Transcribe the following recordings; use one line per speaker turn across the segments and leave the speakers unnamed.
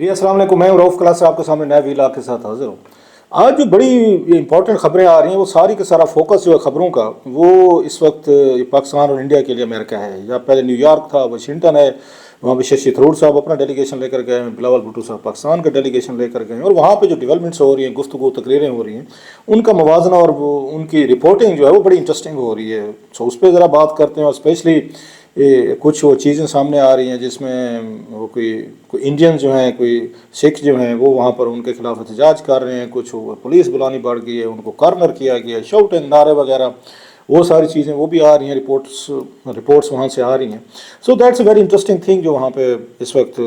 جی السلام علیکم، میں رؤف کلاس سے آپ کے سامنے نئے ویلاگ کے ساتھ حاضر ہوں۔ آج جو بڑی امپورٹنٹ خبریں آ رہی ہیں وہ ساری کا سارا فوکس جو ہے خبروں کا وہ اس وقت پاکستان اور انڈیا کے لیے امریکہ ہے، یا پہلے نیو یارک تھا، واشنگٹن ہے، وہاں پہ ششی تھرور صاحب اپنا ڈیلیگیشن لے کر گئے ہیں، بلاول بھٹو صاحب پاکستان کا ڈیلیگیشن لے کر گئے ہیں، اور وہاں پہ جو ڈیولپمنٹس ہو رہی ہیں، گفتگو تقریریں ہو رہی ہیں، ان کا موازنہ اور وہ ان کی رپورٹنگ جو ہے وہ بڑی انٹرسٹنگ ہو رہی ہے۔ سو اس پہ ذرا بات کرتے ہیں، اور اسپیشلی کچھ وہ چیزیں سامنے آ رہی ہیں جس میں وہ کوئی انڈین جو ہیں، کوئی سکھ جو ہیں وہ وہاں پر ان کے خلاف احتجاج کر رہے ہیں، کچھ پولیس بلانی بڑھ گئی ہے، ان کو کارنر کیا گیا ہے، شاؤٹ اینڈ نعرے وغیرہ، وہ ساری چیزیں وہ بھی آ رہی ہیں، رپورٹس وہاں سے آ رہی ہیں۔ So that's a very interesting thing جو وہاں پہ اس وقت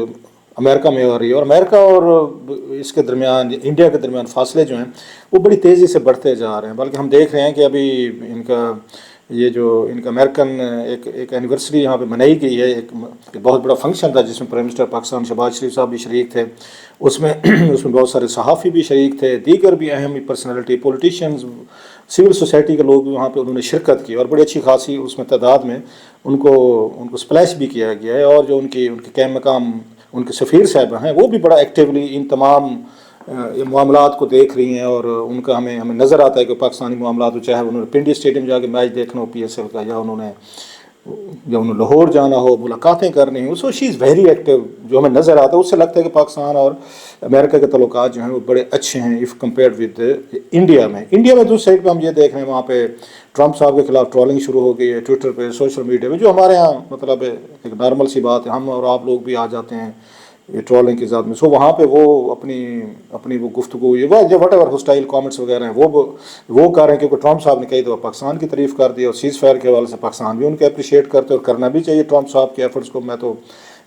امریکہ میں آ رہی ہے، اور امریکہ اور اس کے درمیان انڈیا کے درمیان فاصلے جو ہیں وہ بڑی تیزی سے بڑھتے جا رہے ہیں، بلکہ ہم دیکھ رہے ہیں کہ ابھی ان کا یہ جو ان کا امریکن ایک اینیورسری یہاں پہ منائی گئی ہے، ایک بہت بڑا فنکشن تھا جس میں پرائم منسٹر پاکستان شہباز شریف صاحب بھی شریک تھے، اس میں بہت سارے صحافی بھی شریک تھے، دیگر بھی اہم پرسنالٹی، پولیٹیشینز، سول سوسائٹی کے لوگ بھی وہاں پہ انہوں نے شرکت کی، اور بڑی اچھی خاصی اس میں تعداد میں ان کو اسپلیش بھی کیا گیا ہے، اور جو ان کے قائم مقام ان کے سفیر صاحبہ ہیں وہ بھی بڑا ایکٹیولی ان تمام معاملات کو دیکھ رہی ہیں، اور ان کا ہمیں نظر آتا ہے کہ پاکستانی معاملات، چاہے انہوں نے پنڈی اسٹیڈیم جا کے میچ دیکھنا ہو پی ایس ایل کا، یا انہوں نے لاہور جانا ہو، ملاقاتیں کرنی ہوں، سو شی از ویری ایکٹیو، جو ہمیں نظر آتا ہے اس سے لگتا ہے کہ پاکستان اور امریکہ کے تعلقات جو ہیں وہ بڑے اچھے ہیں اف کمپیئرڈ ود انڈیا میں۔ انڈیا میں دوسری سائڈ پہ ہم یہ دیکھ رہے ہیں وہاں پہ ٹرمپ صاحب کے خلاف ٹرولنگ شروع ہو گئی ہے ٹویٹر پہ، سوشل میڈیا پہ، جو ہمارے یہاں مطلب ایک نارمل سی بات ہے، ہم اور آپ لوگ بھی آ جاتے ہیں یہ ٹرولنگ کے ذات میں۔ سو وہاں پہ وہ اپنی وہ گفتگو یہ وٹ ایور ہوسٹائل کامنٹس وغیرہ ہیں وہ کر رہے ہیں، کیونکہ ٹرمپ صاحب نے کئی دفعہ پاکستان کی تعریف کر دی، اور سیز فائر کے حوالے سے پاکستان بھی ان کے اپریشیٹ کرتے اور کرنا بھی چاہیے ٹرمپ صاحب کے ایفرٹس کو۔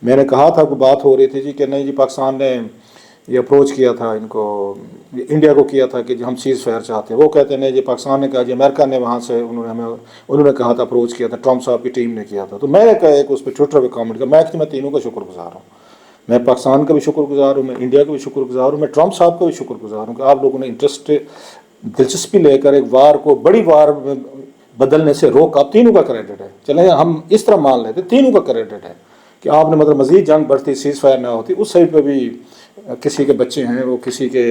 میں نے کہا تھا کہ بات ہو رہی تھی جی کہ نہیں جی پاکستان نے یہ اپروچ کیا تھا ان کو، انڈیا کو کیا تھا کہ جی ہم سیز فائر چاہتے ہیں، وہ کہتے ہیں نہیں جی پاکستان نے کہا جی امریکہ نے وہاں سے انہوں نے کہا تھا اپروچ کیا تھا، ٹرمپ صاحب کی ٹیم نے کیا تھا۔ تو میں نے کہا ایک اس پہ ٹویٹر پہ کامنٹ کیا، میں تینوں کا شکر گزار ہوں، میں پاکستان کا بھی شکر گزار ہوں، میں انڈیا کا بھی شکر گزار ہوں، میں ٹرمپ صاحب کا بھی شکر گزار ہوں کہ آپ لوگوں نے دلچسپی لے کر ایک وار کو بڑی وار میں بدلنے سے روکا۔ تینوں کا کریڈٹ ہے، چلیں ہم اس طرح مان لیتے تینوں کا کریڈٹ ہے کہ آپ نے مطلب مزید جنگ بڑھتی، سیز فائر نہ ہوتی، اس سائڈ پہ بھی کسی کے بچے ہیں، وہ کسی کے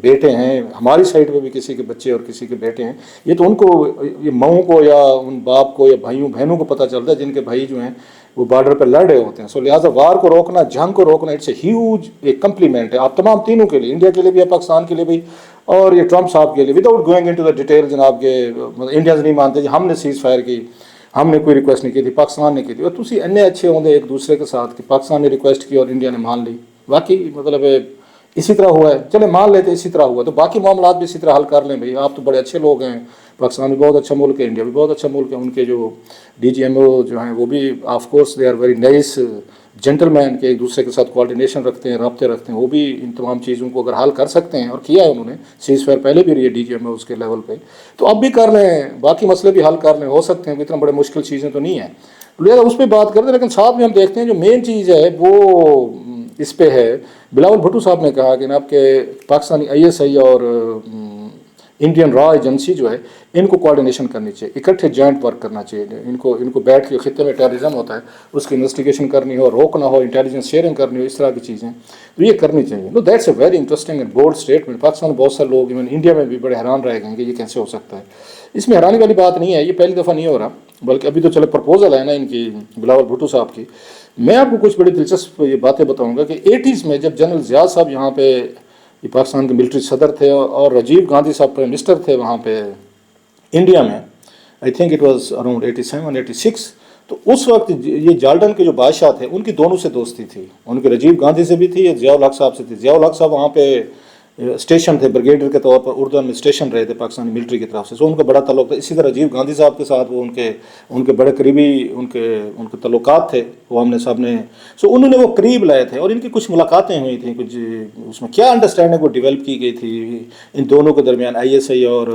بیٹے ہیں، ہماری سائڈ پہ بھی کسی کے بچے اور کسی کے بیٹے ہیں، یہ تو ان کو یہ ماؤں کو یا ان باپ کو یا بھائیوں بہنوں کو پتہ چلتا ہے جن کے بھائی جو ہیں وہ بارڈر پہ لڑ رہے ہوتے ہیں۔ سو لہٰذا وار کو روکنا، جنگ کو روکنا، اٹس اے ہیوج ایک کمپلیمنٹ ہے آپ تمام تینوں کے لیے، انڈیا کے لیے بھی، پاکستان کے لیے بھی، اور یہ ٹرمپ صاحب کے لیے، without going into the detail. جناب کے انڈینز نہیں مانتے جی ہم نے سیز فائر کی، ہم نے کوئی ریکویسٹ نہیں کی تھی، پاکستان نے کی تھی، اور تسی انے اچھے ہوندے ایک دوسرے کے ساتھ کہ پاکستان نے ریکویسٹ کی اور انڈیا نے مان لی، واقعی مطلب اسی طرح ہوا ہے، چلے مان لیتے اسی طرح ہوا تو باقی معاملات بھی اسی طرح حل کر لیں بھائی، آپ تو بڑے اچھے لوگ ہیں، پاکستان بھی بہت اچھا ملک ہے، انڈیا بھی بہت اچھا ملک ہے، ان کے جو ڈی جی ایم او جو ہیں وہ بھی of course they are very nice gentlemen, کے ایک دوسرے کے ساتھ کوارڈینیشن رکھتے ہیں، رابطے رکھتے ہیں، وہ بھی ان تمام چیزوں کو اگر حل کر سکتے ہیں، اور کیا ہے انہوں نے، سیز فائر پہلے بھی رہی ہے ڈی جی ایم او اس کے لیول پہ، تو اب بھی کر لیں، باقی مسئلے بھی حل کر لیں، ہو سکتے ہیں، اتنا بڑے مشکل چیزیں تو نہیں ہیں، لہٰذا اس پہ بات کرتے ہیں۔ لیکن ساتھ میں ہم دیکھتے ہیں جو مین چیز ہے وہ اس پہ ہے، بلاول بھٹو صاحب نے کہا کہ جناب کہ پاکستانی آئی ایس آئی اور انڈین را ایجنسی جو ہے ان کو کوارڈینیشن کرنی چاہیے، اکٹھے جوائنٹ ورک کرنا چاہیے، ان کو بیٹھ کے خطے میں ٹیررزم ہوتا ہے اس کی انویسٹیگیشن کرنی ہو، روکنا ہو، انٹیلیجنس شیئرنگ کرنی ہو، اس طرح کی چیزیں تو یہ کرنی چاہیے۔ No that's a very interesting and bold statement. Pakistan میں بہت سارے لوگ ایون انڈیا میں بھی بڑے حیران رہ گئے کہ یہ کیسے ہو سکتا ہے۔ اس میں حیرانی والی بات نہیں ہے، یہ پہلی دفعہ نہیں ہو رہا، بلکہ ابھی تو چلے پرپوزل ہے نا ان کی بلاول بھٹو صاحب کی۔ میں آپ کو کچھ بڑی دلچسپ یہ باتیں بتاؤں گا کہ 80s میں جب جنرل ضیاء صاحب یہاں پہ پاکستان کے ملٹری صدر تھے، اور راجیو گاندھی صاحب پرائم منسٹر تھے وہاں پہ انڈیا میں، I think it was around 87 86، تو اس وقت یہ جالڈن کے جو بادشاہ تھے ان کی دونوں سے دوستی تھی، ان کے راجیو گاندھی سے بھی تھی، یا ضیاء الحق صاحب سے تھی۔ ضیاء الحق صاحب وہاں پہ اسٹیشن تھے، بریگیڈیئر کے طور پر اردو میں اسٹیشن رہے تھے پاکستانی ملٹری کی طرف سے، سو ان کا بڑا تعلق تھا۔ اسی طرح راجیو گاندھی صاحب کے ساتھ وہ ان کے بڑے قریبی ان کے تعلقات تھے، وہ ہم نے سب نے، سو انہوں نے وہ قریب لائے تھے، اور ان کی کچھ ملاقاتیں ہوئی تھیں، کچھ اس میں کیا انڈرسٹینڈنگ وہ ڈیولپ کی گئی تھی ان دونوں کے درمیان، آئی ایس آئی اور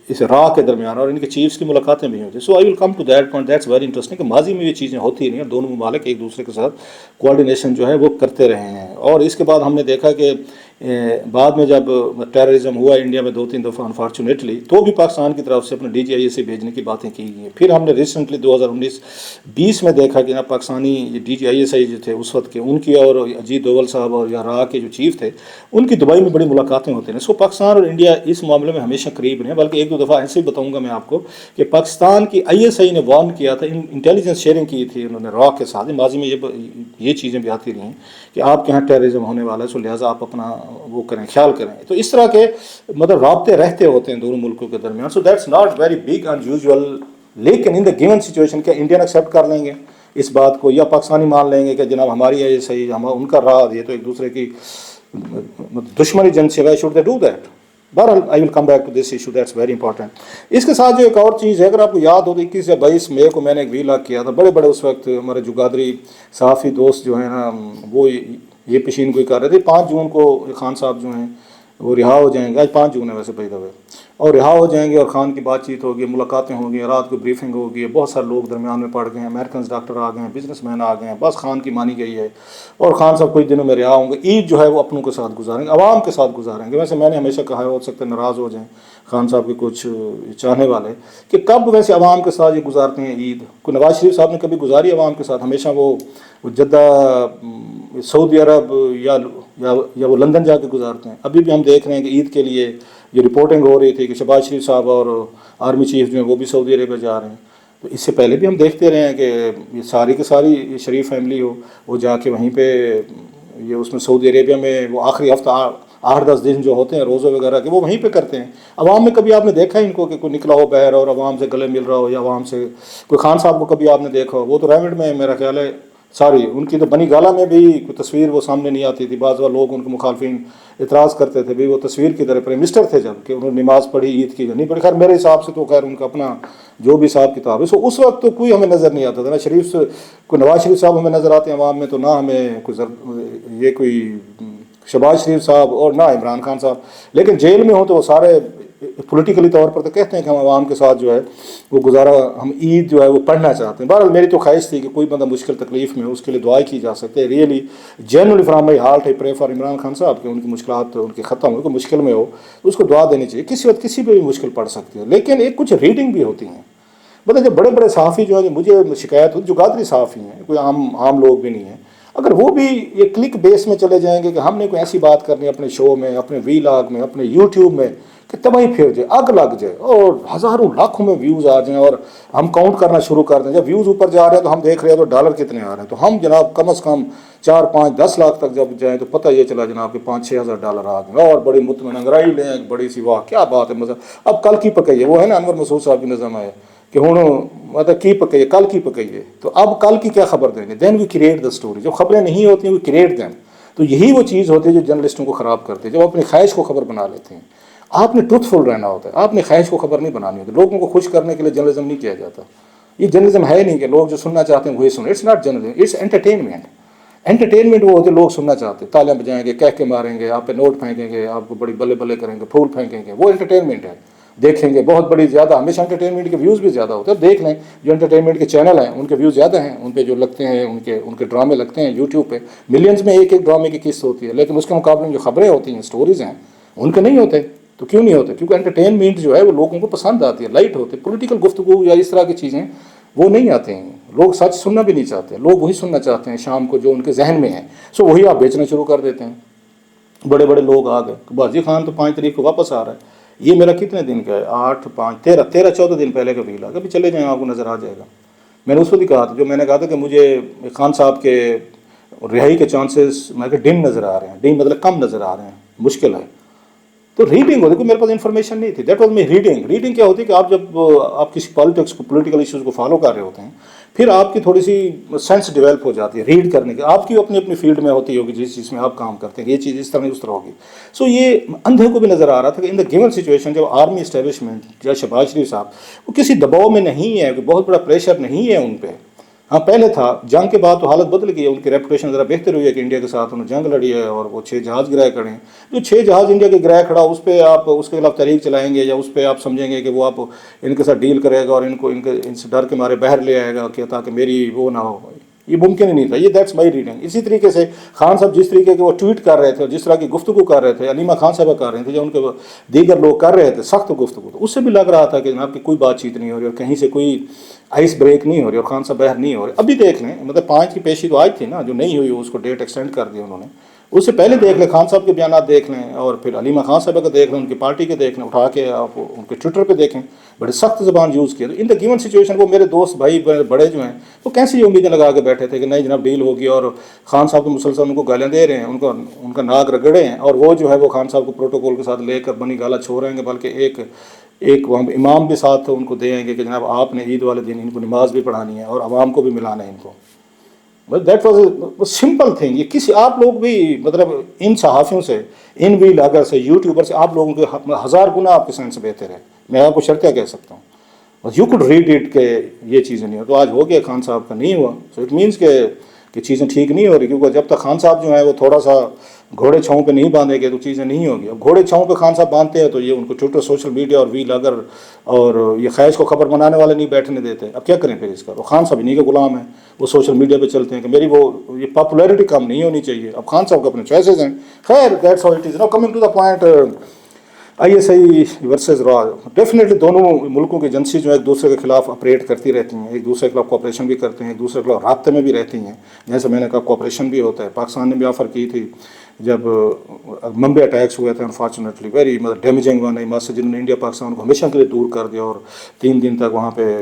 اس را کے درمیان، اور ان کے چیفس کی ملاقاتیں بھی ہوئی تھیں۔ So I will come to that point, that's very interesting کہ ماضی میں یہ چیزیں ہوتی رہی ہیں، دونوں ممالک ایک دوسرے کے ساتھ کوارڈینیشن جو ہے وہ کرتے رہے ہیں۔ اور اس کے بعد ہم نے دیکھا کہ بعد میں جب ٹیررزم ہوا انڈیا میں 2-3 دفعہ انفارچونیٹلی، تو بھی پاکستان کی طرف سے اپنے DGISA بھیجنے کی باتیں کی گئی ہیں۔ پھر ہم نے ریسنٹلی 2019-20 میں دیکھا کہ نا پاکستانی DGISA جو تھے اس وقت کے، ان کی اور اجیت دوول صاحب اور یا را کے جو چیف تھے، ان کی دبئی میں بڑی ملاقاتیں ہوتی ہیں۔ سو پاکستان اور انڈیا اس معاملے میں ہمیشہ قریب رہے ہیں، بلکہ 1-2 دفعہ ایسے ہی بتاؤں گا میں آپ کو کہ پاکستان کی ISI نے وارن کیا تھا، انٹیلیجنس شیئرنگ کی تھی انہوں نے را کے ساتھ، ماضی میں یہ چیزیں بھی آتی رہی ہیں کہ آپ کے یہاں ٹیررزم ہونے والا ہے، سو لہٰذا آپ اپنا وہ کریں، خیال کریں۔ تو اس طرح کے مطلب رابطے رہتے ہوتے ہیں دونوں ملکوں کے درمیان، so that's not very big in usual. لیکن ان دا گیون سچویشن کیا انڈین ایکسیپٹ کر لیں گے اس بات کو، یا پاکستانی مان لیں گے کہ جناب ہماری ہے یہ صحیح، ہم ان کا راہ، یہ تو ایک دوسرے کی دشمنی جنگ سے، شوڈ دے ڈو دیٹ؟ بہرحال I will come back to this issue, that's very important. اس کے ساتھ جو ایک اور چیز ہے، اگر آپ کو یاد ہو تو 21 یا 22 مئی کو میں نے ایک ویلاگ کیا تھا، بڑے بڑے اس وقت ہمارے جو گادری صحافی دوست جو ہیں نا، وہ یہ پیشین گوئی کر رہے تھے 5 جون کو خان صاحب جو ہیں وہ رہا ہو جائیں گے، آج 5 جون ہے ویسے بائی دا وے، اور رہا ہو جائیں گے اور خان کی بات چیت ہوگی، ملاقاتیں ہوں گی، رات کو بریفنگ ہوگی، بہت سارے لوگ درمیان میں پڑ گئے ہیں، امریکنز ڈاکٹر آ گئے ہیں، بزنس مین آ گئے ہیں، بس خان کی مانی گئی ہے اور خان صاحب کچھ دنوں میں رہا ہوں گے۔ عید جو ہے وہ اپنوں کے ساتھ گزاریں گے، عوام کے ساتھ گزاریں گے۔ ویسے میں نے ہمیشہ کہا ہے، ہو سکتا ہے ناراض ہو جائیں خان صاحب کے کچھ چاہنے والے، کہ کب ویسے عوام کے ساتھ یہ گزارتے ہیں عید؟ کوئی نواز شریف صاحب نے کبھی گزاری عوام کے ساتھ؟ ہمیشہ وہ جدہ، سعودی عرب یا وہ لندن جا کے گزارتے ہیں۔ ابھی بھی ہم دیکھ رہے ہیں کہ عید کے لیے یہ رپورٹنگ ہو رہی تھی کہ شہباز شریف صاحب اور آرمی چیف جو ہیں وہ بھی سعودی عربیہ جا رہے ہیں۔ تو اس سے پہلے بھی ہم دیکھتے رہے ہیں کہ یہ ساری کی ساری یہ شریف فیملی ہو، وہ جا کے وہیں پہ یہ اس میں سعودی عربیہ میں وہ آخری ہفتہ 8-10 دن جو ہوتے ہیں روزے وغیرہ کے، وہ وہیں پہ کرتے ہیں۔ عوام میں کبھی آپ نے دیکھا ان کو کہ کوئی نکلا ہو باہر اور عوام سے گلے مل رہا ہو، یا عوام سے کوئی خان صاحب کو کبھی آپ نے دیکھا ہو؟ وہ تو ریمنڈ میں میرا خیال ہے، ساری ان کی تو بنی گالا میں بھی کوئی تصویر وہ سامنے نہیں آتی تھی۔ بعض لوگ ان کے مخالفین اعتراض کرتے تھے، بھی وہ تصویر کی طرح پرائم منسٹر تھے جب کہ انہوں نے نماز پڑھی عید کی نہیں پڑھی۔ خیر میرے حساب سے تو خیر ان کا اپنا جو بھی حساب کتاب ہے، سو اس وقت تو کوئی ہمیں نظر نہیں آتا تھا، نہ شریف سے کوئی نواز شریف صاحب ہمیں نظر آتے ہیں عوام میں، تو نہ ہمیں کوئی شہباز شریف صاحب اور نہ عمران خان صاحب۔ لیکن جیل میں ہوں تو وہ سارے پولیٹیکلی طور پر تو کہتے ہیں کہ ہم عوام کے ساتھ جو ہے وہ گزارا، ہم عید جو ہے وہ پڑھنا چاہتے ہیں۔ بہرحال میری تو خواہش تھی کہ کوئی بندہ مشکل تکلیف میں ہو اس کے لیے دعائیں کی جا سکتے ہیں۔ Really genuinely from my heart I pray for Imran Khan صاحب کہ ان کی مشکلات ان کے ختم ہو، کوئی مشکل میں ہو تو اس کو دعا دینی چاہیے۔ کسی وقت کسی پہ بھی مشکل پڑ سکتی ہے، لیکن ایک کچھ ریڈنگ بھی ہوتی ہیں۔ مطلب جو بڑے بڑے صحافی جو ہیں، مجھے شکایت ہوتی، جو گادری صحافی ہیں، کوئی عام لوگ بھی نہیں ہیں، اگر وہ بھی یہ کلک بیس میں چلے جائیں گے کہ ہم نے کوئی ایسی بات کرنی ہے اپنے شو میں، اپنے ویلاگ میں، اپنے یوٹیوب میں، کہ تباہی پھر جائے، آگ لگ جائے اور ہزاروں لاکھوں میں ویوز آ جائیں اور ہم کاؤنٹ کرنا شروع کر دیں۔ جب ویوز اوپر جا رہے ہیں تو ہم دیکھ رہے ہیں تو ڈالر کتنے آ رہے ہیں، تو ہم جناب کم از کم 4-5-10 لاکھ تک جب جائیں تو پتہ یہ چلا جناب کہ 5-6 ہزار ڈالر آ گئے، اور بڑی مطمئن انگرائی لیں، ایک بڑی سی واہ کیا بات ہے مزہ۔ اب کل کی پکئی ہے، وہ ہے نا انور مسعود صاحب کی نظم ہے کہ ہوں مطلب کی پکئی ہے، کل کی پکئی ہے، تو اب کل کی کیا خبر دیں گے؟ دین وی کریٹ دا اسٹوری۔ جب خبریں نہیں ہوتی ہیں وی کریٹ دیم، تو یہی وہ چیز ہوتی ہے جو جرنلسٹوں کو خراب کرتی ہے، جب اپنی خواہش کو خبر بنا لیتے ہیں۔ آپ نے ٹروتھ فل رہنا ہوتا ہے، آپ نے خواہش کو خبر نہیں بنانی ہوتی۔ لوگوں کو خوش کرنے کے لیے جرنلزم نہیں کیا جاتا، یہ جرنلزم ہے نہیں کہ لوگ جو سننا چاہتے ہیں وہی سنیں۔ It's not journalism, it's entertainment. Entertainment وہ ہوتے لوگ سننا چاہتے ہیں، تالیاں بجائیں گے، کہہ کے ماریں گے، آپ پہ نوٹ پھینکیں گے، آپ کو بڑی بلے بلے کریں گے، پھول پھینکیں گے، وہ انٹرٹینمنٹ ہے۔ دیکھیں گے بہت بڑی زیادہ، ہمیشہ انٹرٹینمنٹ کے ویوز بھی زیادہ ہوتے ہیں۔ دیکھ لیں جو انٹرٹینمنٹ کے چینل ہیں ان کے ویوز زیادہ ہیں، ان پہ جو لگتے ہیں ان کے ڈرامے لگتے ہیں یوٹیوب پہ، ملینز میں ایک ڈرامے کی قسط ہوتی ہے، لیکن اس کے مقابلے میں جو خبریں ہوتی ہیں، سٹوریز ہیں، ان کے نہیں ہوتے۔ تو کیوں نہیں ہوتے؟ کیونکہ انٹرٹینمنٹ جو ہے وہ لوگوں کو پسند آتی ہے، لائٹ ہوتے، پولیٹیکل گفتگو یا اس طرح کی چیزیں وہ نہیں آتے ہیں، لوگ سچ سننا بھی نہیں چاہتے، لوگ وہی سننا چاہتے ہیں شام کو جو ان کے ذہن میں ہے، سو وہی آپ بیچنا شروع کر دیتے ہیں۔ بڑے بڑے لوگ آ گئے، بازی خان تو 5 تاریخ کو واپس آ رہا ہے، یہ میرا کتنے دن کا ہے؟ 8-5-13 14 دن پہلے کا ویلا، کبھی چلے جائیں آپ کو نظر آ جائے گا۔ میں نے اس وقت ہی کہا تھا، جو میں نے کہا تھا کہ مجھے خان صاحب کے رہائی کے چانسز میں کہ ڈم نظر آ رہے ہیں، ڈم مطلب کم نظر آ رہے ہیں، مشکل ہے۔ تو ریڈنگ ہوتی، میرے پاس انفارمیشن نہیں تھی، that was my reading. Reading کیا ہوتی ہے کہ آپ جب آپ کسی پالیٹکس کو، پولیٹیکل ایشوز کو فالو کر رہے ہوتے ہیں، پھر آپ کی تھوڑی سی سینس ڈیولپ ہو جاتی ہے ریڈ کرنے کی، آپ کی اپنی اپنی فیلڈ میں ہوتی ہوگی جس چیز میں آپ کام کرتے ہیں، یہ چیز اس طرح نہیں اس طرح ہوگی۔ سو یہ اندھے کو بھی نظر آ رہا تھا کہ ان دا گیون سچویشن جب آرمی اسٹیبلشمنٹ یا شہباز شریف صاحب وہ کسی دباؤ میں نہیں ہے، بہت بڑا پریشر نہیں ہے ان پہ۔ ہاں پہلے تھا، جنگ کے بعد تو حالت بدل گئی ہے، ان کی ریپوٹیشن ذرا بہتر ہوئی ہے کہ انڈیا کے ساتھ انہوں نے جنگ لڑی ہے اور وہ 6 جہاز گرائے کھڑے ہیں۔ جو 6 جہاز انڈیا کے گرائے کھڑا، اس پہ آپ اس کے خلاف تحریک چلائیں گے یا اس پہ آپ سمجھیں گے کہ وہ آپ ان کے ساتھ ڈیل کرے گا اور ان سے ڈر کے مارے باہر لے آئے گا کہ تاکہ میری وہ نہ ہو، یہ ممکن ہی نہیں تھا. یہ دیٹس مائی ریڈنگ. اسی طریقے سے خان صاحب جس طریقے کے وہ ٹویٹ کر رہے تھے اور جس طرح کی گفتگو کر رہے تھے, علیمہ خان صاحبہ کر رہے تھے, یا ان کے دیگر لوگ کر رہے تھے سخت گفتگو, تو اس سے بھی لگ رہا تھا کہ جناب کی کوئی بات چیت نہیں ہو رہی اور کہیں سے کوئی آئس بریک نہیں ہو رہی اور خان صاحب باہر نہیں ہو رہے. ابھی دیکھ لیں, مطلب 5 کی پیشی تو آج تھی نا, جو نہیں ہوئی اس کو ڈیٹ ایکسٹینڈ کر دیا انہوں نے. اس سے پہلے دیکھ لیں خان صاحب کے بیانات دیکھ لیں, اور پھر علیمہ خان صاحبہ کو دیکھ لیں, ان کی پارٹی کے دیکھ لیں, اٹھا کے آپ ان کے ٹویٹر پہ دیکھیں, بڑے سخت زبان یوز کیا. تو ان دا گیون سچویشن وہ میرے دوست بھائی بڑے جو ہیں وہ کیسی امیدیں لگا کے بیٹھے تھے کہ نہیں جناب ڈیل ہوگی, اور خان صاحب کو مسلسل ان کو گالیاں دے رہے ہیں, ان کا ناک رگڑے ہیں, اور وہ جو ہے وہ خان صاحب کو پروٹوکول کے ساتھ لے کر بنی گالا چھوڑ رہے ہیں, بلکہ ایک وہاں امام بھی ساتھ ان کو دیں گے کہ جناب آپ نے عید والے دن ان کو نماز بھی پڑھانی ہے اور عوام کو بھی ملانا ہے ان کو. That was simple thing. یہ کسی آپ لوگ بھی مطلب ان صحافیوں سے, ان وی لاگر سے, یوٹیوبر سے, آپ لوگوں کے 1000 گنا آپ کے سائنس سے بہتر ہے. میں آپ کو شرطیہ کہہ سکتا ہوں. یو کوڈ ریڈ اٹ کہ یہ چیزیں نہیں ہو. تو آج ہو گیا خان صاحب کا نہیں ہوا, سو اٹ مینس کہ چیزیں ٹھیک نہیں ہو رہی, کیونکہ جب تک خان صاحب جو ہے وہ تھوڑا سا گھوڑے چھاؤں پہ نہیں باندھیں گے تو چیزیں نہیں ہوگی. اب گھوڑے چھاؤں پہ خان صاحب باندھتے ہیں تو یہ ان کو ٹویٹر, سوشل میڈیا اور وی لاگر اور یہ خیش کو خبر بنانے والے نہیں بیٹھنے دیتے. اب کیا کریں پھر اس کا؟ وہ خان صاحب انہیں کے غلام ہیں, وہ سوشل میڈیا پہ چلتے ہیں کہ میری یہ پاپولیرٹی کم نہیں ہونی چاہیے. اب خان صاحب کو اپنے چوائسیز ہیں. خیر that's how it is. Now coming to the point, ISI versus را. ڈیفینیٹلی دونوں ملکوں کی ایجنسی جو ہے ایک دوسرے کے خلاف آپریٹ کرتی رہتی ہیں, ایک دوسرے کے خلاف کوآپریشن بھی کرتے ہیں, ایک دوسرے کے خلاف رابطے میں بھی رہتی ہیں. جیسے میں نے کہا کوآپریشن بھی ہوتا ہے. پاکستان نے بھی آفر کی تھی جب ممبئی اٹیکس ہوئے تھے, انفارچونیٹلی ویری مطلب ڈیمیجنگ ون ایماس سے, جنہوں نے انڈیا پاکستان کو ہمیشہ کے لیے دور کر دیا, اور 3 دن تک وہاں پہ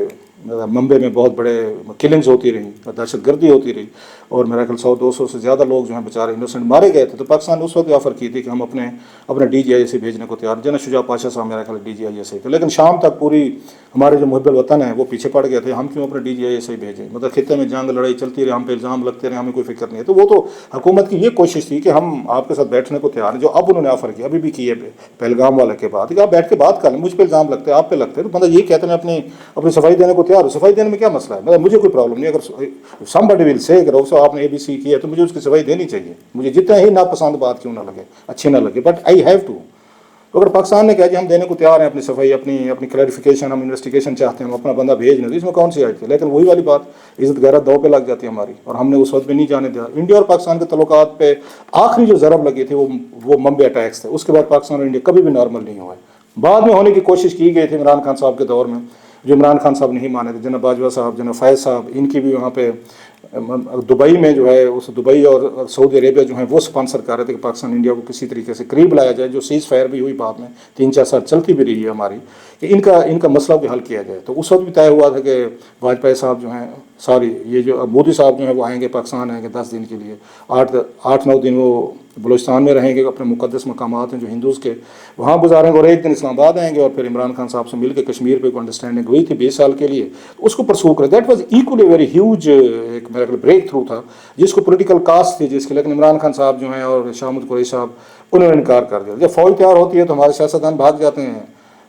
ممبئی میں بہت بڑے کلنگز ہوتی رہیں, دہشت گردی ہوتی رہی, اور میرا خیال 100-200 سے زیادہ لوگ جو ہیں بیچارے انوسنٹ مارے گئے تھے. تو پاکستان نے اس وقت آفر کی تھی کہ ہم اپنے ڈی جی آئی ایس بھیجنے کو تیار. جنرل شجاع پاشا صاحب میرا خیال ڈی جی آئی ایس تھے, لیکن شام تک پوری ہمارے جو محب الوطن ہیں وہ پیچھے پڑ گئے تھے. ہم کیوں اپنے ڈی جی آئی ایس بھیجیں, مطلب خطے میں جنگ لڑائی چلتی رہے, ہم پہ الزام لگتے رہے, ہمیں کوئی فکر نہیں ہے. تو وہ تو حکومت کی یہ کوشش تھی کہ ہم آپ کے ساتھ بیٹھنے کو تیار ہیں, جو اب انہوں نے آفر کیا, ابھی بھی کی ہے پہلگام والے کے بعد, کہ آپ بیٹھ کے بات کر لیں. مجھ پہ الزام لگتے ہیں, آپ پہ لگتے ہیں, تو بندہ یہ کہتے ہیں میں اپنی صفائی دینے کو تیار ہوں. صفائی دینے میں کیا مسئلہ ہے؟ مطلب مجھے کوئی پرابلم نہیں. اگر somebody will say کہ آپ نے ABC کی ہے تو مجھے اس کی صفائی دینی چاہیے, مجھے جتنا ہی ناپسند بات کیوں نہ لگے, اچھی نہ لگے, بٹ آئی ہیو ٹو. تو اگر پاکستان نے کہا جی ہم دینے کو تیار ہیں اپنی صفائی, اپنی کلیریفیکیشن, ہم انویسٹیگیشن چاہتے ہیں, ہم اپنا بندہ بھیج دیں, تو اس میں کون سی آئی تھی؟ لیکن وہی والی بات, عزت غیرت دو پہ لگ جاتی ہے ہماری, اور ہم نے اس وقت بھی نہیں جانے دیا. انڈیا اور پاکستان کے تعلقات پہ آخری جو ضرب لگی تھی وہ ممبئی اٹیکس تھے. اس کے بعد پاکستان اور انڈیا کبھی بھی نارمل نہیں ہوئے. بعد میں ہونے کی کوشش کی گئی تھی عمران خان صاحب کے دور میں, جو عمران خان صاحب نہیں مانے تھے. جناب باجوہ صاحب, جناب فیض صاحب, ان کی بھی وہاں پہ دبئی میں جو ہے, اس دبئی اور سعودی عربیہ جو ہیں وہ اسپانسر کر رہے تھے کہ پاکستان انڈیا کو کسی طریقے سے قریب لایا جائے, جو سیز فائر بھی ہوئی بعد میں 3-4 سال چلتی بھی رہی ہے ہماری, کہ ان کا مسئلہ بھی حل کیا جائے. تو اس وقت بھی طے ہوا تھا کہ واجپئی صاحب جو ہیں, یہ جو مودی صاحب جو ہیں وہ آئیں گے, پاکستان آئیں گے 10 دن کے لیے, 8-9 دن وہ بلوچستان میں رہیں گے, اپنے مقدس مقامات ہیں جو ہندوز کے وہاں گزاریں گے, اور 1 دن اسلام آباد آئیں گے, اور پھر عمران خان صاحب سے مل کے کشمیر پہ کوئی انڈرسٹینڈنگ ہوئی تھی 20 سال کے لیے, اس کو پرسو کرے. That was equally very huge ایک میرا بریک تھرو تھا, جس کو پولیٹیکل کاسٹ تھی جس کے, لیکن عمران خان صاحب جو ہیں اور شاہ محمود قریشی صاحب انہوں نے انکار کر دیا. جب فوج تیار ہوتی ہے تو ہمارے سیاستدان بھاگ جاتے ہیں,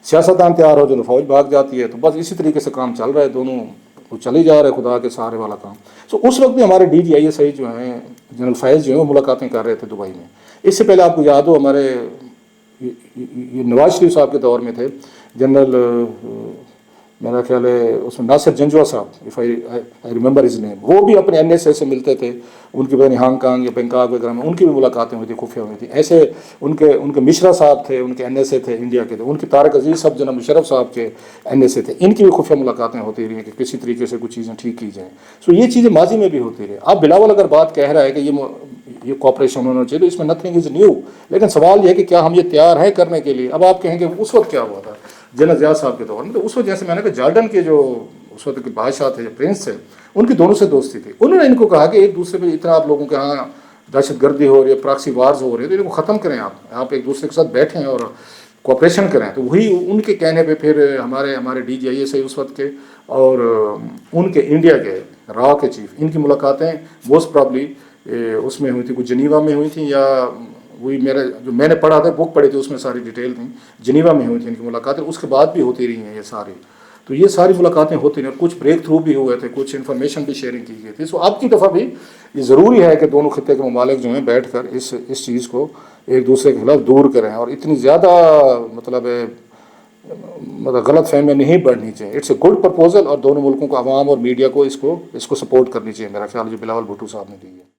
سیاستدان تیار ہو جو تو فوج بھاگ جاتی ہے. تو بس اسی طریقے سے کام چل رہا ہے, دونوں چلے جا رہے, خدا کے سہارے والا کام. سو اس وقت بھی ہمارے D G I S I جو ہیں جنرل فیض جو ہیں وہ ملاقاتیں کر رہے تھے دبئی میں. اس سے پہلے آپ کو یاد ہو ہمارے یہ نواز شریف صاحب کے دور میں تھے جنرل, میرا خیال ہے اس میں ناصر جنجوہ صاحب, if I remember his name, وہ بھی اپنے این ایس اے سے ملتے تھے. ان کی پتہ نہیں ہانگ کانگ یا بینکاک وغیرہ میں ان کی بھی ملاقاتیں ہوئی تھیں, خفیہ ہوئی تھیں. ایسے ان کے مشرا صاحب تھے, ان کے این ایس اے تھے انڈیا کے تھے, ان کے طارق عزیز صاحب جناب مشرف صاحب کے این ایس اے تھے, ان کی بھی خفیہ ملاقاتیں ہوتی رہی ہیں کہ کسی طریقے سے کچھ چیزیں ٹھیک کی جائیں. سو یہ چیزیں ماضی میں بھی ہوتی رہی. اب بلاول اگر بات کہہ رہا ہے کہ یہ کوآپریشن ہونا چاہیے, تو اس میں نتھنگ از نیو, لیکن سوال یہ ہے کہ کیا ہم یہ تیار ہیں کرنے کے لیے. اب آپ کہیں گے اس وقت کیا ہوا تھا جنرل ضیاء صاحب کے دور میں, تو اس وقت جیسے میں نے کہا جارڈن کے جو اس وقت کے بادشاہ تھے, پرنس تھے, ان کی دونوں سے دوستی تھی. انہوں نے ان کو کہا کہ ایک دوسرے پہ اتنا آپ لوگوں کے ہاں دہشت گردی ہو رہی ہے, پراکسی وارز ہو رہی ہے, تو ان کو ختم کریں, آپ ایک دوسرے کے ساتھ بیٹھیں اور کوآپریشن کریں. تو وہی ان کے کہنے پہ پھر ہمارے D G I S I اس وقت کے اور ان کے انڈیا کے را کے چیف, ان کی ملاقاتیں موسٹ پرابلی اس میں ہوئی تھی, کچھ جنیوا میں ہوئی تھیں, یا وہی جو میں نے پڑھا تھا بک پڑھی تھی اس میں ساری ڈیٹیل تھیں, جنیوا میں ہوئی تھیں ان کی ملاقاتیں. اس کے بعد بھی ہوتی رہی ہیں یہ ساری. تو یہ ساری ملاقاتیں ہوتی رہیں, کچھ بریک تھرو بھی ہوئے تھے, کچھ انفارمیشن بھی شیئرنگ کی گئی تھی. سو اب کی دفعہ بھی یہ ضروری ہے کہ دونوں خطے کے ممالک جو ہیں بیٹھ کر اس چیز کو ایک دوسرے کے خلاف دور کریں. اور اتنی زیادہ مطلب مطلب غلط فہمیاں نہیں بڑھنی چاہیے. اٹس اے گڈ پرپوزل اور دونوں ملکوں کو عوام اور میڈیا کو اس کو سپورٹ کرنی چاہیے. میرا خیال جو بلاول بھٹو صاحب نے دی ہے.